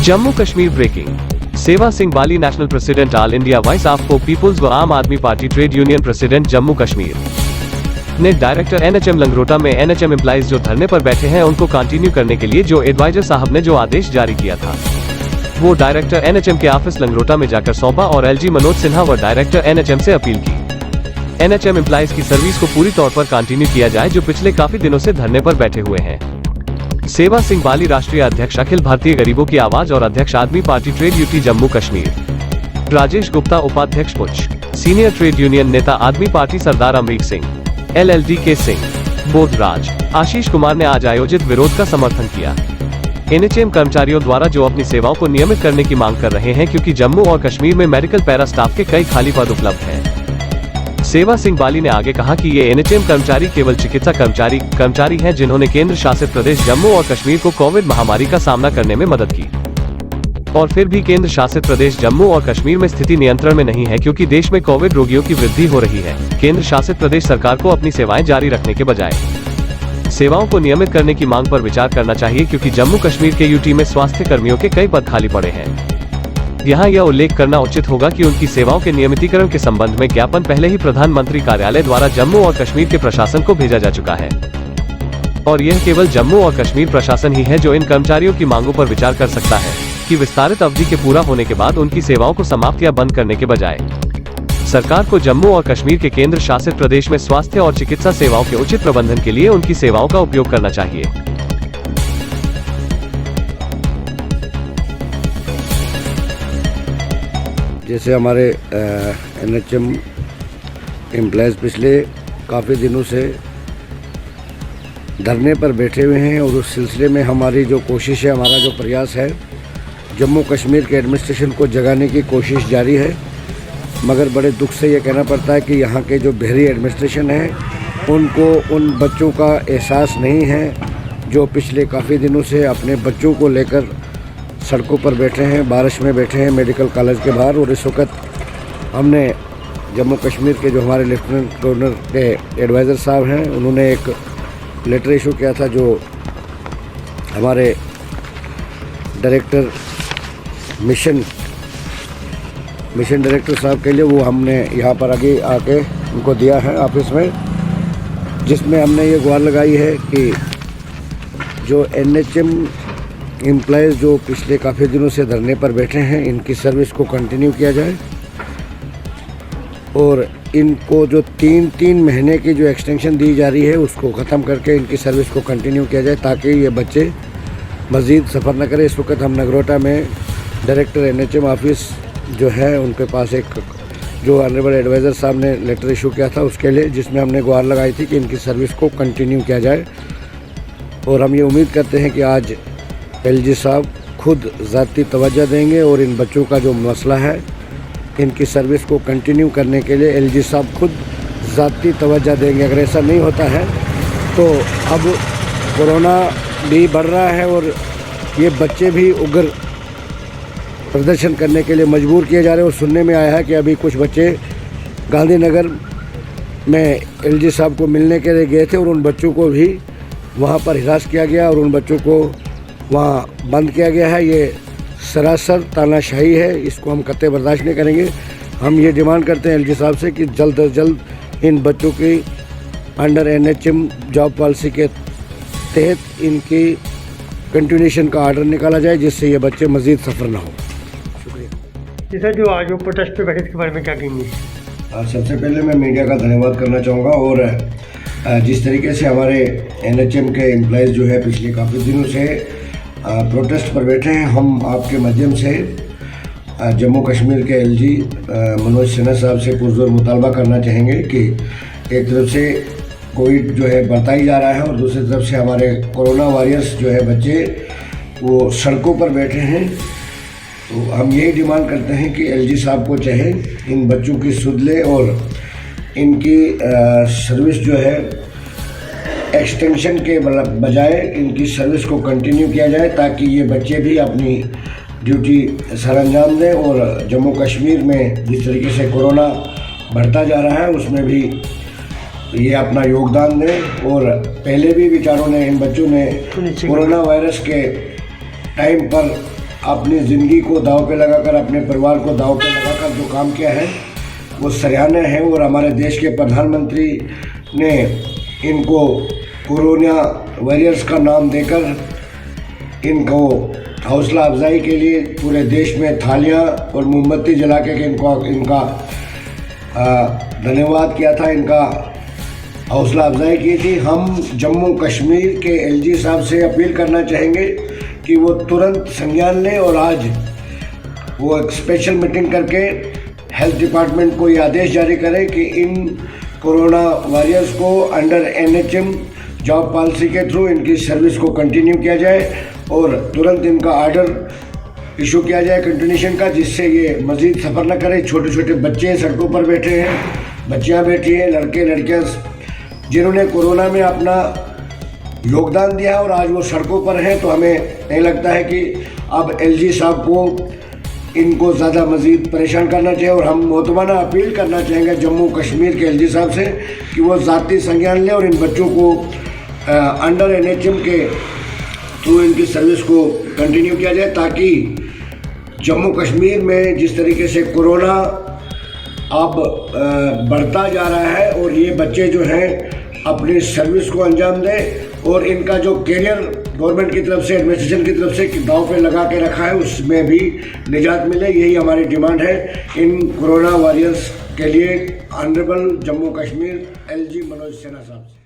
Jammu Kashmir breaking. Sewa Singh Bali national president all India voice of peoples व Aam Aadmi party trade union president Jammu Kashmir ने director NHM लंगरोटा में NHM employees जो धरने पर बैठे हैं उनको कंटिन्यू करने के लिए जो एडवाइजर साहब ने जो आदेश जारी किया था वो डायरेक्टर NHM के ऑफिस लंगरोटा में जाकर सौंपा और LG मनोज सिन्हा व डायरेक्टर NHM से अपील की NHM एम्प्लॉइज की सर्विस को पूरी तौर पर कंटिन्यू किया जाए जो पिछले काफी दिनों से धरने पर बैठे हुए हैं। सेवा सिंह बाली राष्ट्रीय अध्यक्ष अखिल भारतीय गरीबों की आवाज और अध्यक्ष आदमी party trade UT Jammu Kashmir, Rajesh Gupta उपाध्यक्ष पुछ, सीनियर ट्रेड यूनियन नेता आदमी पार्टी सरदार अमरीक सिंह, LLD के सिंह, बोधराज, आशीष कुमार ने आज आयोजित विरोध का समर्थन किया। NHM कर्मचारियों द्वारा जो अपनी सेवाओं को नियमित करने की मांग कर रहे हैं क्योंकि जम्मू और कश्मीर में मेडिकल पैरा स्टाफ के कई खाली पद उपलब्ध हैं। सेवा सिंह बाली ने आगे कहा कि ये NHM कर्मचारी केवल चिकित्सा कर्मचारी हैं जिन्होंने केंद्र शासित प्रदेश जम्मू और कश्मीर को कोविड महामारी का सामना करने में मदद की और फिर भी केंद्र शासित प्रदेश जम्मू और कश्मीर में स्थिति नियंत्रण में नहीं है क्योंकि देश में कोविड रोगियों की वृद्धि हो रही है। केंद्र शासित प्रदेश सरकार को अपनी सेवाएं जारी रखने के बजाय सेवाओं को नियमित करने की मांग पर विचार करना चाहिए क्योंकि जम्मू कश्मीर के यूटी में स्वास्थ्य कर्मियों के कई पद खाली पड़े हैं। यहाँ यह उल्लेख करना उचित होगा कि उनकी सेवाओं के नियमितीकरण के संबंध में ज्ञापन पहले ही प्रधानमंत्री कार्यालय द्वारा जम्मू और कश्मीर के प्रशासन को भेजा जा चुका है और यह केवल जम्मू और कश्मीर प्रशासन ही है जो इन कर्मचारियों की मांगों पर विचार कर सकता है कि विस्तारित अवधि के पूरा होने के बाद उनकी सेवाओं को समाप्त या बंद करने के बजाय सरकार को जम्मू और कश्मीर के केंद्र शासित प्रदेश में स्वास्थ्य और चिकित्सा सेवाओं के उचित प्रबंधन के लिए उनकी सेवाओं का उपयोग करना चाहिए। जैसे हमारे NHM एम्प्लॉयज़ पिछले काफ़ी दिनों से धरने पर बैठे हुए हैं और उस सिलसिले में हमारी जो कोशिश है, हमारा जो प्रयास है, जम्मू कश्मीर के एडमिनिस्ट्रेशन को जगाने की कोशिश जारी है। मगर बड़े दुख से ये कहना पड़ता है कि यहाँ के जो बहरी एडमिनिस्ट्रेशन है उनको उन बच्चों का एहसास नहीं है जो पिछले काफ़ी दिनों से अपने बच्चों को लेकर सड़कों पर बैठे हैं, बारिश में बैठे हैं मेडिकल कॉलेज के बाहर। और इस वक्त हमने जम्मू कश्मीर के जो हमारे लेफ्टिनेंट गवर्नर के एडवाइज़र साहब हैं उन्होंने एक लेटर इशू किया था जो हमारे डायरेक्टर मिशन डायरेक्टर साहब के लिए, वो हमने यहाँ पर आगे आके उनको दिया है ऑफिस में, जिसमें हमने ये गुहार लगाई है कि जो NHM एम्प्लॉयज़ जो पिछले काफ़ी दिनों से धरने पर बैठे हैं इनकी सर्विस को कंटिन्यू किया जाए और इनको जो 3 महीने की जो एक्सटेंशन दी जा रही है उसको ख़त्म करके इनकी सर्विस को कंटिन्यू किया जाए ताकि ये बच्चे मज़ीद सफ़र न करें। इस वक्त हम नगरोटा में डायरेक्टर NHM ऑफिस जो है उनके पास एक जो ऑनरेबल एडवाइज़र साहब ने लेटर इशू किया था उसके लिए, जिसमें हमने गुहार लगाई थी कि इनकी सर्विस को कंटिन्यू किया जाए। और हम ये उम्मीद करते हैं कि आज LG साहब खुद ज़ाती तवज्जो देंगे और इन बच्चों का जो मसला है इनकी सर्विस को कंटिन्यू करने के लिए LG साहब खुद ज़ाती तवज्जो देंगे। अगर ऐसा नहीं होता है तो अब कोरोना भी बढ़ रहा है और ये बच्चे भी उग्र प्रदर्शन करने के लिए मजबूर किए जा रहे हैं। और सुनने में आया है कि अभी कुछ बच्चे गांधीनगर में LG साहब को मिलने के लिए गए थे और उन बच्चों को भी वहाँ पर हिरासत किया गया और उन बच्चों को वहाँ बंद किया गया है। ये सरासर तानाशाही है, इसको हम कतई बर्दाश्त नहीं करेंगे। हम ये डिमांड करते हैं LG साहब से कि जल्द अज जल्द इन बच्चों की अंडर NHM जॉब पॉलिसी के तहत इनकी कंटिन्यूशन का आर्डर निकाला जाए जिससे ये बच्चे मज़ीद सफ़र ना हो। शुक्रिया। सर, जो आज वो प्रोटेस्ट पे बैठे इसके बारे में क्या कहेंगे? सबसे पहले मैं मीडिया का धन्यवाद करना चाहूँगा और जिस तरीके से हमारे NHM के एम्प्लॉयज़ जो है पिछले काफ़ी दिनों से प्रोटेस्ट पर बैठे हैं, हम आपके माध्यम से जम्मू कश्मीर के LG मनोज सिन्हा साहब से पुरजोर मुतालबा करना चाहेंगे कि एक तरफ से कोविड जो है बढ़ता ही जा रहा है और दूसरी तरफ से हमारे कोरोना वॉरियर्स जो है बच्चे वो सड़कों पर बैठे हैं। तो हम यही डिमांड करते हैं कि LG साहब को चाहे इन बच्चों की सुध ले और इनकी सर्विस जो है एक्सटेंशन के बजाय इनकी सर्विस को कंटिन्यू किया जाए ताकि ये बच्चे भी अपनी ड्यूटी सरअंजाम दें और जम्मू कश्मीर में जिस तरीके से कोरोना बढ़ता जा रहा है उसमें भी ये अपना योगदान दें। और पहले भी बेचारों ने इन बच्चों ने कोरोना वायरस के टाइम पर अपनी ज़िंदगी को दांव पे लगाकर, अपने परिवार को दांव पे लगाकर जो काम किया है वो सराहनीय है। और हमारे देश के प्रधानमंत्री ने इनको कोरोना वॉरियर्स का नाम देकर इनको हौसला अफजाई के लिए पूरे देश में थालियां और मोमबत्ती जला के इनका धन्यवाद किया था, इनका हौसला अफजाई की थी। हम जम्मू कश्मीर के एलजी साहब से अपील करना चाहेंगे कि वो तुरंत संज्ञान लें और आज वो एक स्पेशल मीटिंग करके हेल्थ डिपार्टमेंट को ये आदेश जारी करें कि इन कोरोना वॉरियर्स को अंडर एनएचएम जॉब पॉलिसी के थ्रू इनकी सर्विस को कंटिन्यू किया जाए और तुरंत इनका ऑर्डर इशू किया जाए कंटिन्यूशन का, जिससे ये मज़ीद सफ़र न करें। छोटे छोटे बच्चे सड़कों पर बैठे हैं, बच्चियां बैठी हैं, लड़के लड़कियां जिन्होंने कोरोना में अपना योगदान दिया और आज वो सड़कों पर हैं। तो हमें नहीं लगता है कि अब एलजी साहब को इनको ज़्यादा मज़ीद परेशान करना चाहिए और हम मोहतबाना अपील करना चाहेंगे जम्मू कश्मीर के एलजी साहब से कि वो ज़ाती संज्ञान लें और इन बच्चों को अंडर एनएचएम के थ्रू इनकी सर्विस को कंटिन्यू किया जाए, ताकि जम्मू कश्मीर में जिस तरीके से कोरोना अब बढ़ता जा रहा है और ये बच्चे जो हैं अपनी सर्विस को अंजाम दें और इनका जो कैरियर गवर्नमेंट की तरफ से, एडमिनिस्ट्रेशन की तरफ से दांव पे लगा के रखा है उसमें भी निजात मिले। यही हमारी डिमांड है इन कोरोना वॉरियर्स के लिए ऑनरेबल जम्मू कश्मीर एलजी मनोज सिन्हा साहब से।